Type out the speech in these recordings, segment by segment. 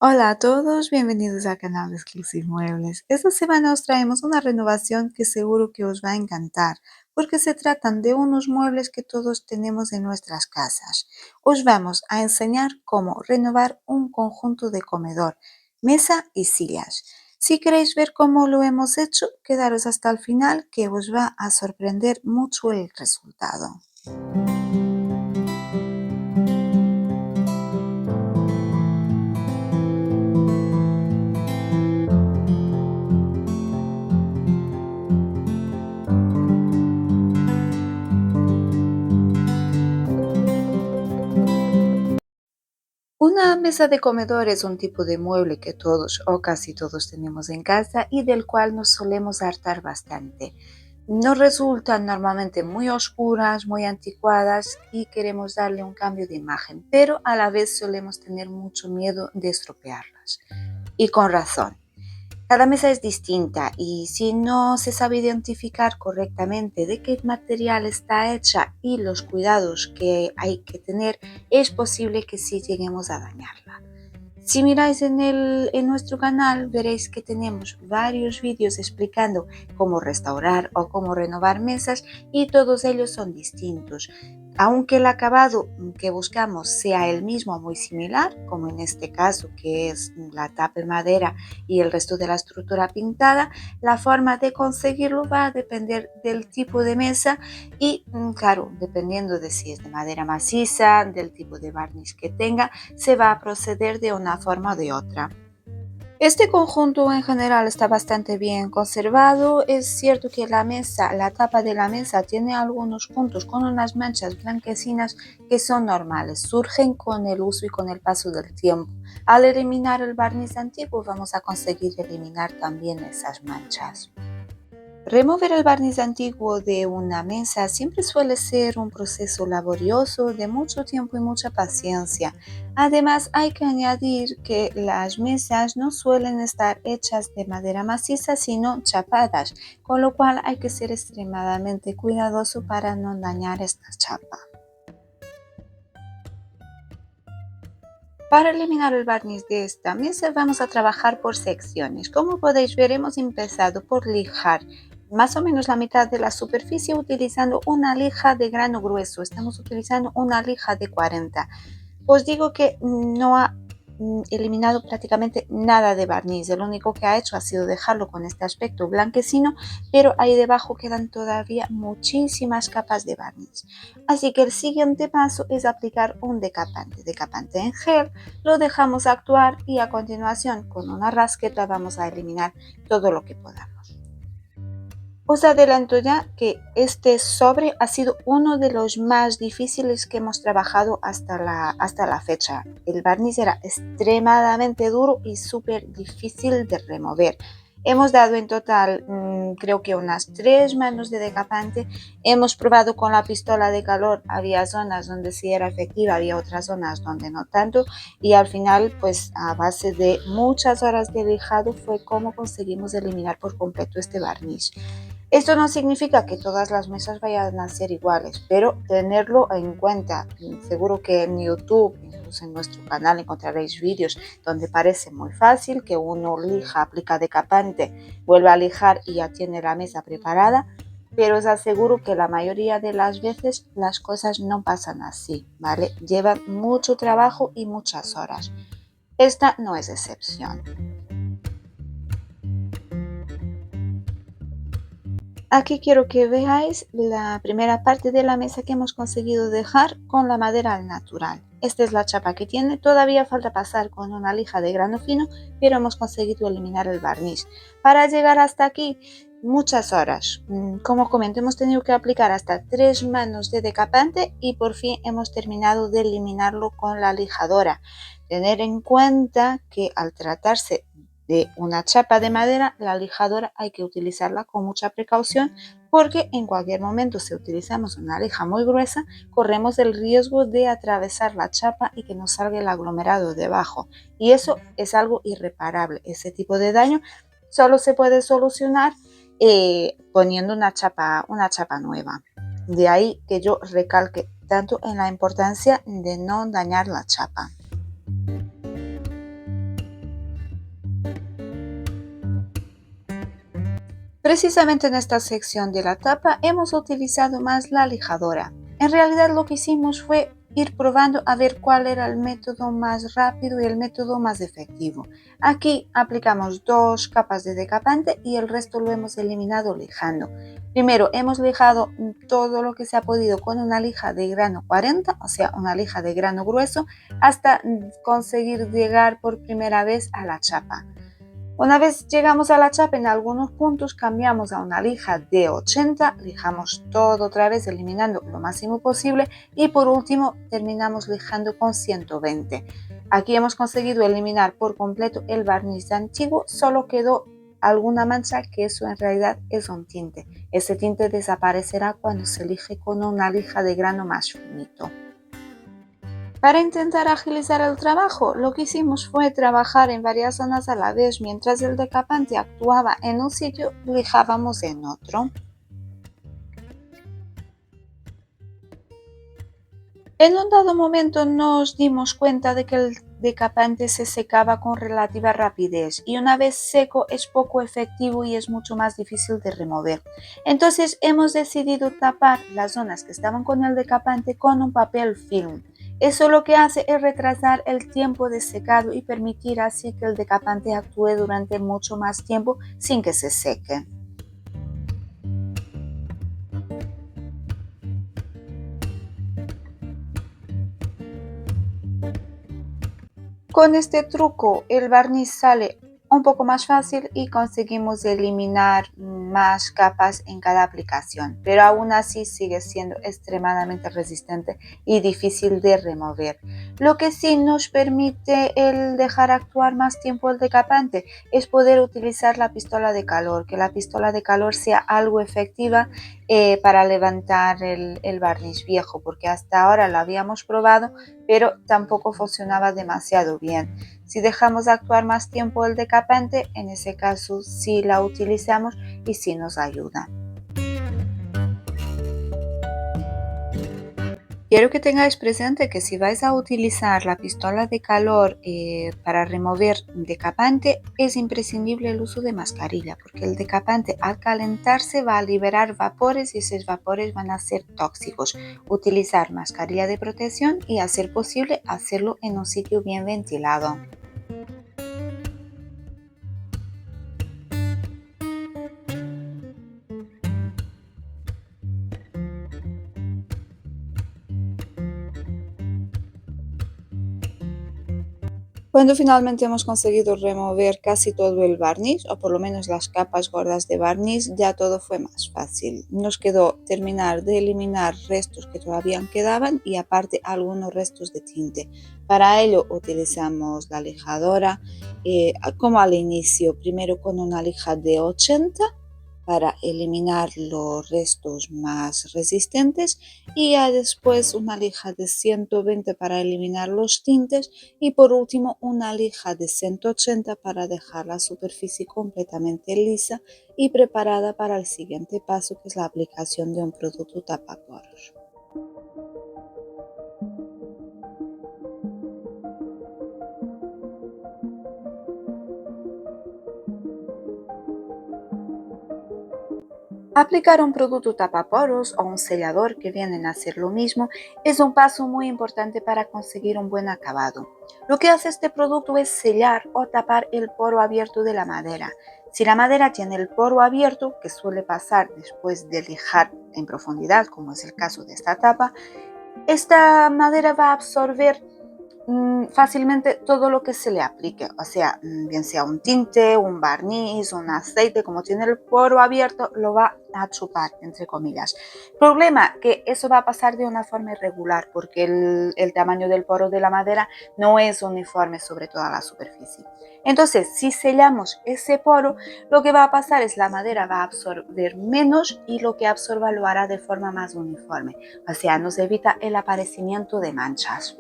Hola a todos, bienvenidos al canal de Exclusive Muebles. Esta semana os traemos una renovación que seguro que os va a encantar, porque se tratan de unos muebles que todos tenemos en nuestras casas. Os vamos a enseñar cómo renovar un conjunto de comedor, mesa y sillas. Si queréis ver cómo lo hemos hecho, quedaros hasta el final que os va a sorprender mucho el resultado. Una mesa de comedor es un tipo de mueble que todos o casi todos tenemos en casa y del cual nos solemos hartar bastante. Nos resultan normalmente muy oscuras, muy anticuadas y queremos darle un cambio de imagen, pero a la vez solemos tener mucho miedo de estropearlas. Y con razón. Cada mesa es distinta y si no se sabe identificar correctamente de qué material está hecha y los cuidados que hay que tener, es posible que sí lleguemos a dañarla. Si miráis en nuestro canal, veréis que tenemos varios vídeos explicando cómo restaurar o cómo renovar mesas y todos ellos son distintos. Aunque el acabado que buscamos sea el mismo, muy similar, como en este caso que es la tapa en madera y el resto de la estructura pintada, la forma de conseguirlo va a depender del tipo de mesa y, claro, dependiendo de si es de madera maciza, del tipo de barniz que tenga, se va a proceder de una forma o de otra. Este conjunto en general está bastante bien conservado. Es cierto que la tapa de la mesa tiene algunos puntos con unas manchas blanquecinas que son normales, surgen con el uso y con el paso del tiempo. Al eliminar el barniz antiguo vamos a conseguir eliminar también esas manchas. Remover el barniz antiguo de una mesa siempre suele ser un proceso laborioso de mucho tiempo y mucha paciencia. Además, hay que añadir que las mesas no suelen estar hechas de madera maciza, sino chapadas, con lo cual hay que ser extremadamente cuidadoso para no dañar esta chapa. Para eliminar el barniz de esta mesa vamos a trabajar por secciones. Como podéis ver, hemos empezado por lijar más o menos la mitad de la superficie utilizando una lija de grano grueso. Estamos utilizando una lija de 40. Os digo que no ha eliminado prácticamente nada de barniz. Lo único que ha hecho ha sido dejarlo con este aspecto blanquecino, pero ahí debajo quedan todavía muchísimas capas de barniz. Así que el siguiente paso es aplicar un decapante en gel, lo dejamos actuar y a continuación con una rasqueta vamos a eliminar todo lo que podamos. Os adelanto ya que este sobre ha sido uno de los más difíciles que hemos trabajado hasta la fecha. El barniz era extremadamente duro y súper difícil de remover. Hemos dado en total creo que unas 3 manos de decapante. Hemos probado con la pistola de calor, había zonas donde sí era efectiva, había otras zonas donde no tanto y al final pues a base de muchas horas de lijado fue como conseguimos eliminar por completo este barniz. Esto no significa que todas las mesas vayan a ser iguales, pero tenerlo en cuenta. Seguro que en YouTube, incluso en nuestro canal, encontraréis vídeos donde parece muy fácil que uno lija, aplica decapante, vuelve a lijar y ya tiene la mesa preparada, pero os aseguro que la mayoría de las veces las cosas no pasan así, ¿vale? Llevan mucho trabajo y muchas horas. Esta no es excepción. Aquí quiero que veáis la primera parte de la mesa que hemos conseguido dejar con la madera al natural. Esta es la chapa que tiene, todavía falta pasar con una lija de grano fino, pero hemos conseguido eliminar el barniz. Para llegar hasta aquí, muchas horas. Como comento, hemos tenido que aplicar hasta 3 manos de decapante y por fin hemos terminado de eliminarlo con la lijadora. Tener en cuenta que al tratarse de una chapa de madera, la lijadora hay que utilizarla con mucha precaución porque en cualquier momento si utilizamos una lija muy gruesa corremos el riesgo de atravesar la chapa y que nos salga el aglomerado debajo y eso es algo irreparable. Ese tipo de daño solo se puede solucionar poniendo una chapa nueva. De ahí que yo recalque tanto en la importancia de no dañar la chapa. Precisamente en esta sección de la tapa hemos utilizado más la lijadora. En realidad lo que hicimos fue ir probando a ver cuál era el método más rápido y el método más efectivo. Aquí aplicamos 2 capas de decapante y el resto lo hemos eliminado lijando. Primero hemos lijado todo lo que se ha podido con una lija de grano 40, o sea, una lija de grano grueso, hasta conseguir llegar por primera vez a la chapa. Una vez llegamos a la chapa, en algunos puntos cambiamos a una lija de 80, lijamos todo otra vez eliminando lo máximo posible y por último terminamos lijando con 120. Aquí hemos conseguido eliminar por completo el barniz antiguo, solo quedó alguna mancha, que eso en realidad es un tinte. Ese tinte desaparecerá cuando se lije con una lija de grano más finito. Para intentar agilizar el trabajo, lo que hicimos fue trabajar en varias zonas a la vez. Mientras el decapante actuaba en un sitio, lijábamos en otro. En un dado momento nos dimos cuenta de que el decapante se secaba con relativa rapidez y una vez seco es poco efectivo y es mucho más difícil de remover. Entonces hemos decidido tapar las zonas que estaban con el decapante con un papel film. Eso lo que hace es retrasar el tiempo de secado y permitir así que el decapante actúe durante mucho más tiempo sin que se seque. Con este truco el barniz sale un poco más fácil y conseguimos eliminar más capas en cada aplicación, pero aún así sigue siendo extremadamente resistente y difícil de remover. Lo que sí nos permite el dejar actuar más tiempo el decapante es poder utilizar la pistola de calor, que la pistola de calor sea algo efectiva para levantar el barniz viejo, porque hasta ahora lo habíamos probado pero tampoco funcionaba demasiado bien. Si dejamos actuar más tiempo el decapante, en ese caso sí la utilizamos y sí nos ayuda. Quiero que tengáis presente que si vais a utilizar la pistola de calor para remover decapante, es imprescindible el uso de mascarilla, porque el decapante al calentarse va a liberar vapores y esos vapores van a ser tóxicos. Utilizar mascarilla de protección y a ser posible hacerlo en un sitio bien ventilado. Cuando finalmente hemos conseguido remover casi todo el barniz, o por lo menos las capas gordas de barniz, ya todo fue más fácil. Nos quedó terminar de eliminar restos que todavía quedaban y aparte algunos restos de tinte. Para ello utilizamos la lijadora, como al inicio, primero con una lija de 80 para eliminar los restos más resistentes y ya después una lija de 120 para eliminar los tintes y por último una lija de 180 para dejar la superficie completamente lisa y preparada para el siguiente paso, que es la aplicación de un producto tapaporos. Aplicar un producto tapaporos o un sellador, que vienen a ser lo mismo, es un paso muy importante para conseguir un buen acabado. Lo que hace este producto es sellar o tapar el poro abierto de la madera. Si la madera tiene el poro abierto, que suele pasar después de lijar en profundidad, como es el caso de esta tapa, esta madera va a absorber fácilmente todo lo que se le aplique, o sea, bien sea un tinte, un barniz, un aceite, como tiene el poro abierto, lo va a chupar, entre comillas. Problema, que eso va a pasar de una forma irregular, porque el tamaño del poro de la madera no es uniforme sobre toda la superficie. Entonces, si sellamos ese poro, lo que va a pasar es la madera va a absorber menos y lo que absorba lo hará de forma más uniforme, o sea, nos evita el aparecimiento de manchas.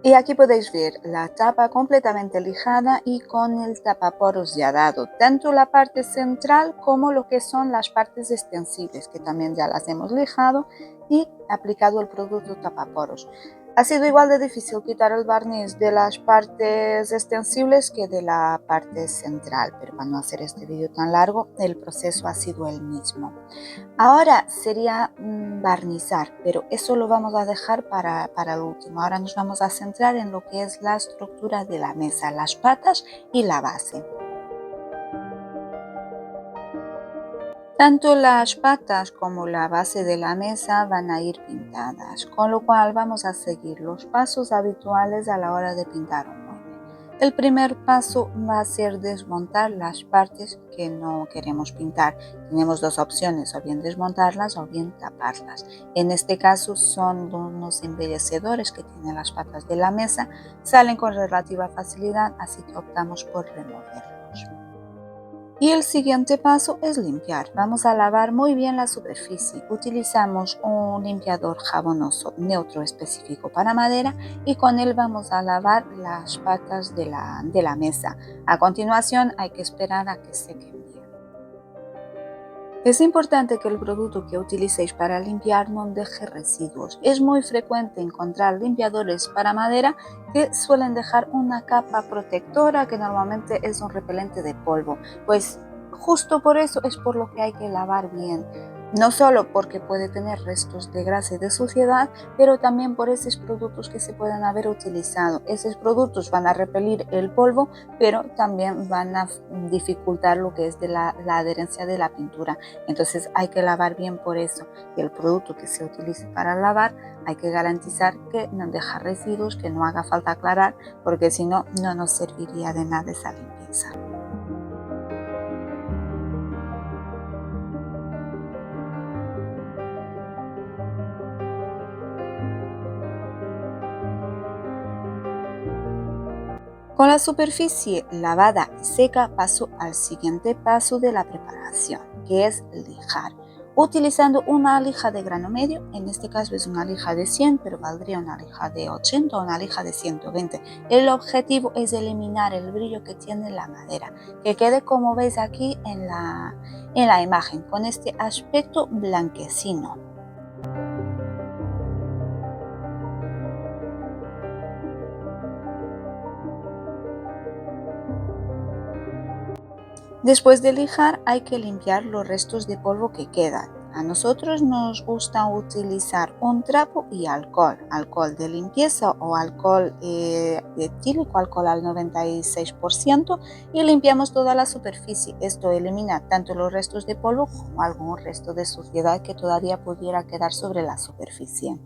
Y aquí podéis ver la tapa completamente lijada y con el tapaporos ya dado, tanto la parte central como lo que son las partes extensibles, que también ya las hemos lijado y aplicado el producto tapaporos. Ha sido igual de difícil quitar el barniz de las partes extensibles que de la parte central, pero para no hacer este vídeo tan largo, el proceso ha sido el mismo. Ahora sería barnizar, pero eso lo vamos a dejar para el último. Ahora nos vamos a centrar en lo que es la estructura de la mesa, las patas y la base. Tanto las patas como la base de la mesa van a ir pintadas, con lo cual vamos a seguir los pasos habituales a la hora de pintar un mueble. El primer paso va a ser desmontar las partes que no queremos pintar. Tenemos dos opciones, o bien desmontarlas o bien taparlas. En este caso son unos embellecedores que tienen las patas de la mesa, salen con relativa facilidad, así que optamos por removerlos. Y el siguiente paso es limpiar. Vamos a lavar muy bien la superficie. Utilizamos un limpiador jabonoso neutro específico para madera y con él vamos a lavar las patas de la mesa. A continuación hay que esperar a que sequen bien. Es importante que el producto que utilicéis para limpiar no deje residuos. Es muy frecuente encontrar limpiadores para madera que suelen dejar una capa protectora que normalmente es un repelente de polvo. Pues justo por eso es por lo que hay que lavar bien. No solo porque puede tener restos de grasa y de suciedad, pero también por esos productos que se pueden haber utilizado. Esos productos van a repelir el polvo, pero también van a dificultar lo que es de la adherencia de la pintura. Entonces hay que lavar bien por eso. Y el producto que se utilice para lavar hay que garantizar que no deja residuos, que no haga falta aclarar, porque si no, no nos serviría de nada esa limpieza. Con la superficie lavada y seca paso al siguiente paso de la preparación, que es lijar. Utilizando una lija de grano medio, en este caso es una lija de 100, pero valdría una lija de 80 o una lija de 120. El objetivo es eliminar el brillo que tiene la madera, que quede como veis aquí en la imagen, con este aspecto blanquecino. Después de lijar hay que limpiar los restos de polvo que quedan. A nosotros nos gusta utilizar un trapo y alcohol de limpieza o alcohol etílico, alcohol al 96% y limpiamos toda la superficie. Esto elimina tanto los restos de polvo como algún resto de suciedad que todavía pudiera quedar sobre la superficie.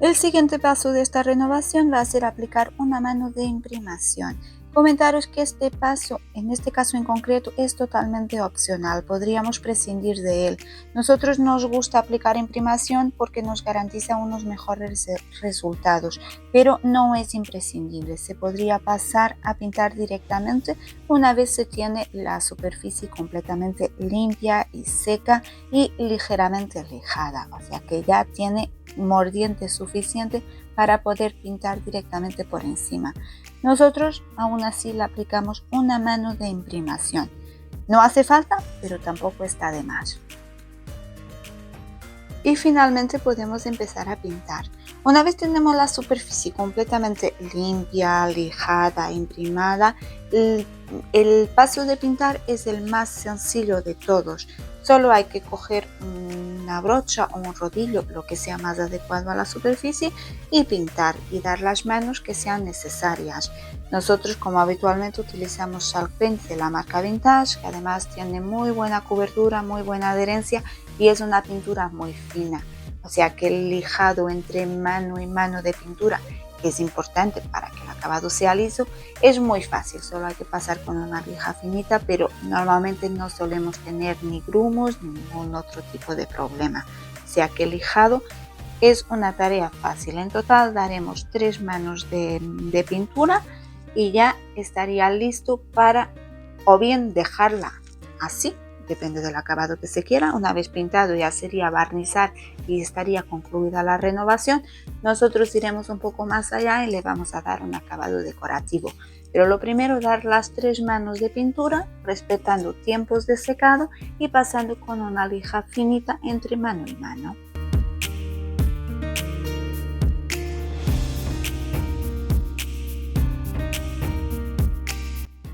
El siguiente paso de esta renovación va a ser aplicar una mano de imprimación. Comentaros que este paso, en este caso en concreto, es totalmente opcional, podríamos prescindir de él. Nosotros nos gusta aplicar imprimación porque nos garantiza unos mejores resultados, pero no es imprescindible, se podría pasar a pintar directamente una vez se tiene la superficie completamente limpia y seca y ligeramente lijada, o sea que ya tiene mordiente suficiente para poder pintar directamente por encima. Nosotros aún así le aplicamos una mano de imprimación. No hace falta, pero tampoco está de más. Y finalmente podemos empezar a pintar. Una vez tenemos la superficie completamente limpia, lijada, imprimada, el paso de pintar es el más sencillo de todos. Solo hay que coger una brocha o un rodillo, lo que sea más adecuado a la superficie, y pintar y dar las manos que sean necesarias. Nosotros, como habitualmente, utilizamos Chalk Paint de la marca Vintage, que además tiene muy buena cobertura, muy buena adherencia y es una pintura muy fina. O sea que el lijado entre mano y mano de pintura, que es importante para que el acabado sea liso, es muy fácil. Solo hay que pasar con una lija finita, pero normalmente no solemos tener ni grumos ni ningún otro tipo de problema. O sea que el lijado es una tarea fácil. En total daremos 3 manos de pintura y ya estaría listo para o bien dejarla así, depende del acabado que se quiera. Una vez pintado ya sería barnizar y estaría concluida la renovación. Nosotros iremos un poco más allá y le vamos a dar un acabado decorativo. Pero lo primero, dar las 3 manos de pintura, respetando tiempos de secado y pasando con una lija finita entre mano y mano.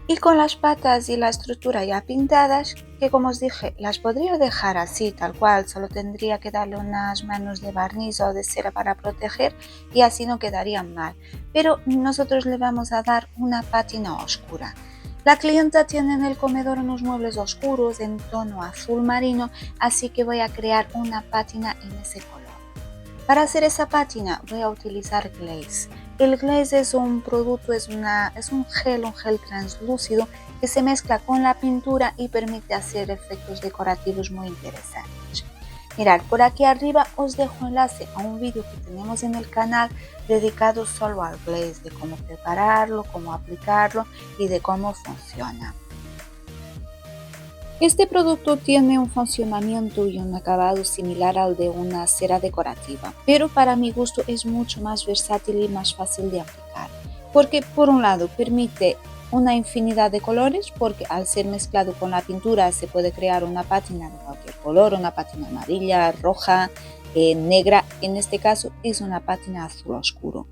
Y con las patas y la estructura ya pintadas, que como os dije, las podría dejar así, tal cual, solo tendría que darle unas manos de barniz o de cera para proteger y así no quedarían mal. Pero nosotros le vamos a dar una pátina oscura. La clienta tiene en el comedor unos muebles oscuros en tono azul marino, así que voy a crear una pátina en ese color. Para hacer esa pátina voy a utilizar glaze. El glaze es un producto, es un gel translúcido que se mezcla con la pintura y permite hacer efectos decorativos muy interesantes. Mirad, por aquí arriba os dejo enlace a un vídeo que tenemos en el canal dedicado solo al glaze, de cómo prepararlo, cómo aplicarlo y de cómo funciona. Este producto tiene un funcionamiento y un acabado similar al de una cera decorativa, pero para mi gusto es mucho más versátil y más fácil de aplicar, porque por un lado permite una infinidad de colores, porque al ser mezclado con la pintura se puede crear una pátina de cualquier color, una pátina amarilla, roja, negra, en este caso es una pátina azul oscuro.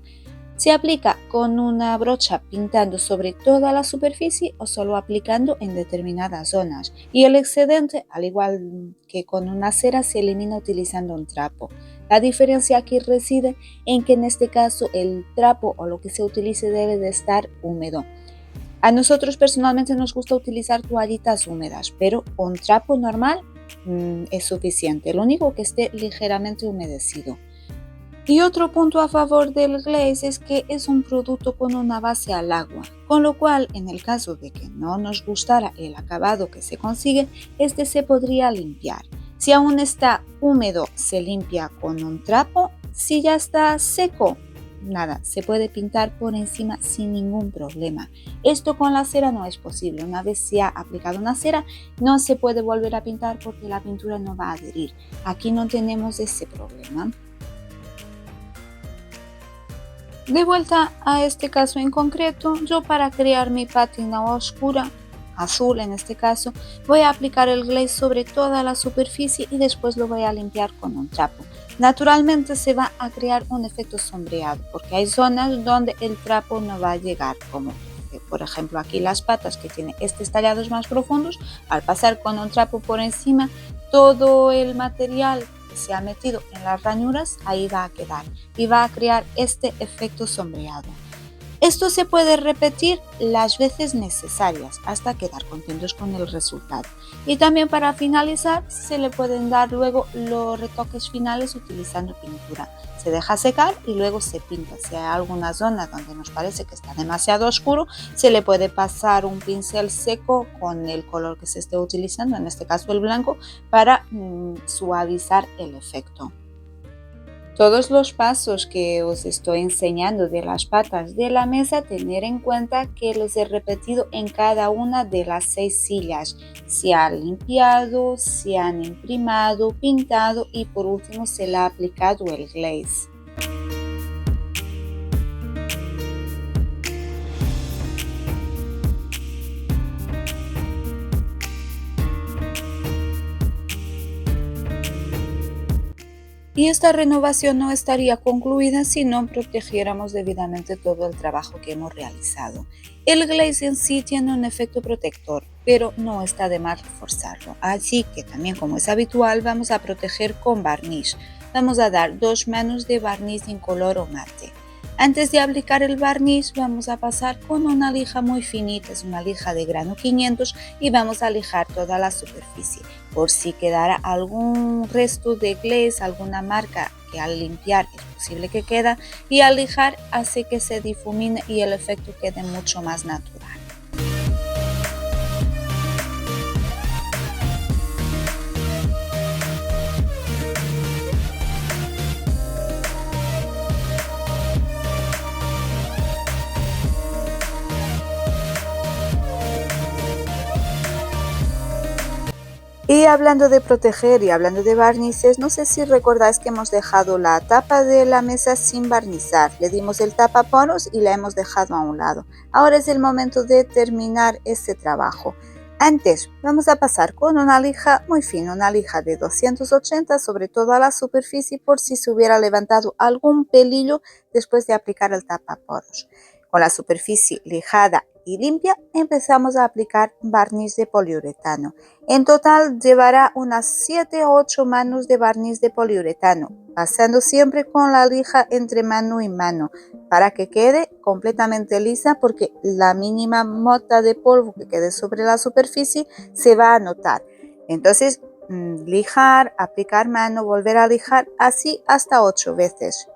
Se aplica con una brocha pintando sobre toda la superficie o solo aplicando en determinadas zonas, y el excedente, al igual que con una cera, se elimina utilizando un trapo. La diferencia aquí reside en que en este caso el trapo o lo que se utilice debe de estar húmedo. A nosotros personalmente nos gusta utilizar toallitas húmedas, pero un trapo normal es suficiente, lo único que esté ligeramente humedecido. Y otro punto a favor del glaze es que es un producto con una base al agua, con lo cual en el caso de que no nos gustara el acabado que se consigue, este se podría limpiar. Si aún está húmedo, se limpia con un trapo. Si ya está seco, nada, se puede pintar por encima sin ningún problema. Esto con la cera no es posible. Una vez se ha aplicado una cera, no se puede volver a pintar porque la pintura no va a adherir. Aquí no tenemos ese problema. De vuelta a este caso en concreto, yo para crear mi pátina oscura, azul en este caso, voy a aplicar el glaze sobre toda la superficie y después lo voy a limpiar con un trapo. Naturalmente se va a crear un efecto sombreado porque hay zonas donde el trapo no va a llegar, como por ejemplo aquí las patas que tienen estos tallados más profundos. Al pasar con un trapo por encima, todo el material se ha metido en las ranuras, ahí va a quedar y va a crear este efecto sombreado. Esto se puede repetir las veces necesarias hasta quedar contentos con el resultado. Y también para finalizar se le pueden dar luego los retoques finales utilizando pintura. Se deja secar y luego se pinta. Si hay alguna zona donde nos parece que está demasiado oscuro, se le puede pasar un pincel seco con el color que se esté utilizando, en este caso el blanco, para suavizar el efecto. Todos los pasos que os estoy enseñando de las patas de la mesa, tener en cuenta que los he repetido en cada una de las 6 sillas. Se ha limpiado, se han imprimado, pintado y por último se le ha aplicado el glaze. Y esta renovación no estaría concluida si no protegiéramos debidamente todo el trabajo que hemos realizado. El glaze en sí tiene un efecto protector, pero no está de más reforzarlo. Así que también, como es habitual, vamos a proteger con barniz. Vamos a dar 2 manos de barniz incoloro o mate. Antes de aplicar el barniz vamos a pasar con una lija muy finita, es una lija de grano 500, y vamos a lijar toda la superficie por si quedara algún resto de glaze, alguna marca que al limpiar es posible que queda, y al lijar hace que se difumine y el efecto quede mucho más natural. Y hablando de proteger y hablando de barnices, no sé si recordáis que hemos dejado la tapa de la mesa sin barnizar. Le dimos el tapaporos y la hemos dejado a un lado. Ahora es el momento de terminar este trabajo. Antes vamos a pasar con una lija muy fina, una lija de 280 sobre toda la superficie por si se hubiera levantado algún pelillo después de aplicar el tapaporos. Con la superficie lijada y limpia empezamos a aplicar barniz de poliuretano. En total llevará unas 7 o 8 manos de barniz de poliuretano, pasando siempre con la lija entre mano y mano para que quede completamente lisa, porque la mínima mota de polvo que quede sobre la superficie se va a notar. Entonces, lijar, aplicar mano, volver a lijar, así hasta 8 veces.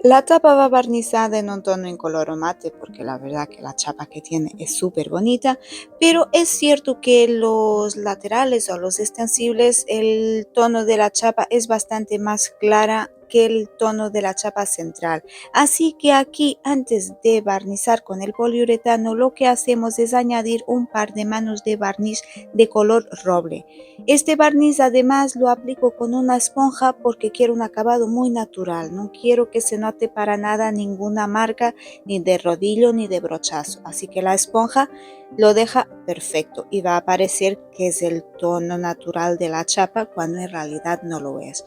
La tapa va barnizada en un tono incoloro mate porque la verdad que la chapa que tiene es súper bonita, pero es cierto que los laterales o los extensibles, el tono de la chapa es bastante más clara que el tono de la chapa central. Así que aquí, antes de barnizar con el poliuretano, lo que hacemos es añadir un par de manos de barniz de color roble. Este barniz además lo aplico con una esponja porque quiero un acabado muy natural, no quiero que se note para nada ninguna marca ni de rodillo ni de brochazo, así que la esponja lo deja perfecto y va a parecer que es el tono natural de la chapa cuando en realidad no lo es.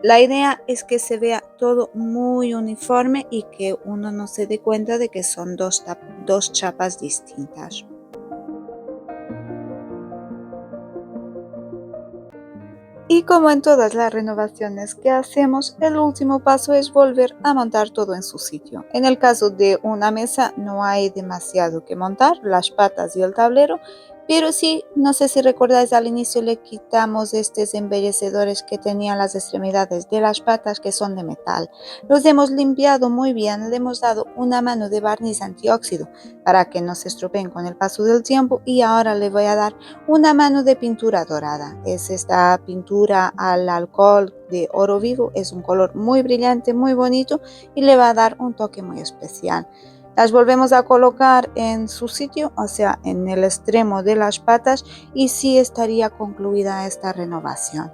La idea es que se vea todo muy uniforme y que uno no se dé cuenta de que son dos chapas distintas. Y como en todas las renovaciones que hacemos, el último paso es volver a montar todo en su sitio. En el caso de una mesa no hay demasiado que montar, las patas y el tablero, pero sí, no sé si recordáis, al inicio le quitamos estos embellecedores que tenían las extremidades de las patas, que son de metal. Los hemos limpiado muy bien, le hemos dado una mano de barniz antióxido para que no se estropeen con el paso del tiempo, y ahora le voy a dar una mano de pintura dorada. Es esta pintura al alcohol de oro vivo, es un color muy brillante, muy bonito, y le va a dar un toque muy especial. Las volvemos a colocar en su sitio, o sea, en el extremo de las patas, y sí estaría concluida esta renovación.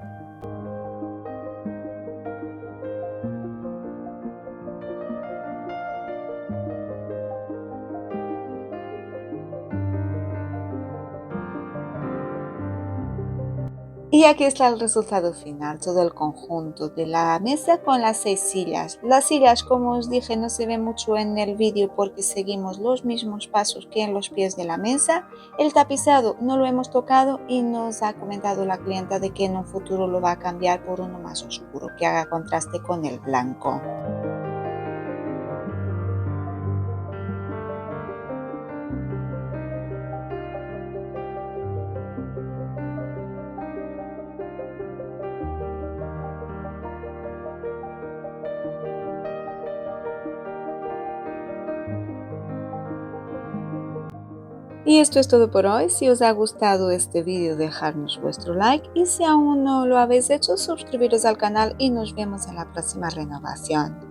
Y aquí está el resultado final, todo el conjunto de la mesa con las 6 sillas. Las sillas, como os dije, no se ve mucho en el vídeo porque seguimos los mismos pasos que en los pies de la mesa. El tapizado no lo hemos tocado y nos ha comentado la clienta de que en un futuro lo va a cambiar por uno más oscuro, que haga contraste con el blanco. Y esto es todo por hoy. Si os ha gustado este vídeo, dejadnos vuestro like, y si aún no lo habéis hecho, suscribiros al canal y nos vemos en la próxima renovación.